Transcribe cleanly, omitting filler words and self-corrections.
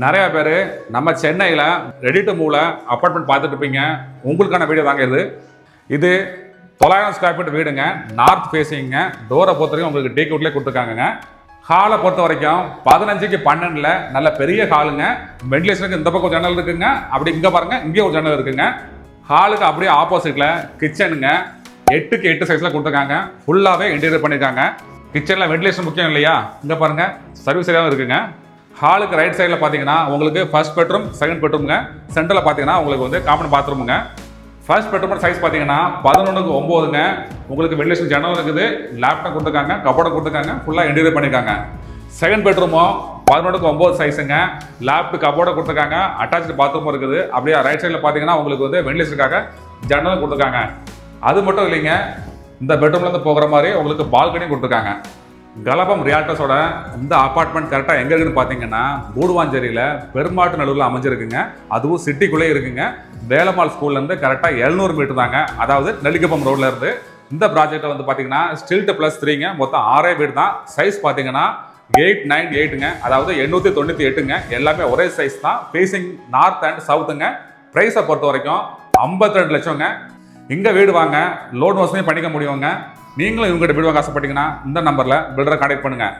நிறைய பேர் நம்ம சென்னையில் ரெடி டு மூவ்ல அப்பார்ட்மெண்ட் பார்த்துட்டு இருப்பீங்க. உங்களுக்கான வீடியோ தாங்க இது 900 ஸ்கொயர் ஃபீட் வீடுங்க. நார்த் ஃபேஸிங்க. டோரை பொறுத்த வரைக்கும் உங்களுக்கு டீக் வுட்லேயே கொடுத்துருக்காங்க. ஹாலை பொறுத்த வரைக்கும் 15க்கு 12 நல்ல பெரிய ஹாலுங்க. வென்டிலேஷனுக்கு இந்த பக்கம் ஜன்னல் இருக்குங்க. அப்படி இங்கே பாருங்க, இங்கே ஒரு ஜன்னல் இருக்குங்க. ஹாலுக்கு அப்படியே ஆப்போசிட்ல கிச்சனுங்க. 8க்கு 8 சைஸ்ல கொடுத்துருக்காங்க. ஃபுல்லாகவே இன்டீரியர் பண்ணியிருக்காங்க. கிச்சனில் வென்டிலேஷன் முக்கியம் இல்லையா? இங்கே பாருங்க, சர்வீஸ் ஏரியாவும் இருக்குங்க. ஹாலுக்கு ரைட் சைடில் பார்த்தீங்கன்னா உங்களுக்கு ஃபர்ஸ்ட் பெட்ரூம், செகண்ட் பெட்ரூமுங்க. சென்டரில் பார்த்தீங்கன்னா உங்களுக்கு வந்து காமன் பாத்ரூமுங்க. ஃபர்ஸ்ட் பெட்ரூம் சைஸ் பார்த்தீங்கன்னா 11க்கு 9ங்க. உங்களுக்கு வென்டிலேஷன் ஜன்னல் இருக்குது, லேப்டாப் கொடுத்துருக்காங்க, கபோர்டை கொடுத்துருக்காங்க, ஃபுல்லாக இன்டீரியர் பண்ணியிருக்காங்க. செகண்ட் பெட்ரூமும் 11க்கு 9 சைஸுங்க. லேப்டாப் கபோர்டை கொடுத்துருக்காங்க, அட்டாச்சு பாத்ரூமும் இருக்குது. அப்படியே ரைட் சைடில் பார்த்தீங்கன்னா உங்களுக்கு வந்து வென்டிலேஷனுக்காக ஜன்னலும் கொடுத்துருக்காங்க. அது மட்டும் இல்லைங்க, இந்த பெட்ரூம்லேருந்து போகிற மாதிரி உங்களுக்கு பால்கனியும் கொடுத்துருக்காங்க. கலபம் ரியால்டர்ஸோட இந்த அப்பார்ட்மெண்ட் கரெக்டாக எங்கே இருக்குன்னு பார்த்தீங்கன்னா கூடுவாஞ்சேரியில் பெருமாட்டு நடுவில் அமைஞ்சிருக்குங்க. அதுவும் சிட்டிக்குள்ளே இருக்குங்க. வேலம்மாள் ஸ்கூல்லேருந்து கரெக்டாக 700 மீட்டர் தாங்க, அதாவது நெல்லிக்குப்பம் ரோட்ல இருந்து. இந்த ப்ராஜெக்டை வந்து பார்த்தீங்கன்னா ஸ்டில்ட் +3ங்க. மொத்தம் 6 வீடு தான். சைஸ் பார்த்தீங்கன்னா 898ங்க, அதாவது 898ங்க. எல்லாமே ஒரே சைஸ் தான். ஃபேஸிங் நார்த் அண்ட் சவுத்துங்க. ப்ரைஸை பொறுத்த வரைக்கும் 52 லட்சங்க. இங்கே வீடு வாங்க, லோன் வசதியும் பண்ணிக்க முடியுங்க. நீங்களும் இவங்ககிட்ட வீடு வாங்க ஆசைப்பட்டீங்கன்னா இந்த நம்பரில் பில்டரை கான்டாக்ட் பண்ணுங்கள்.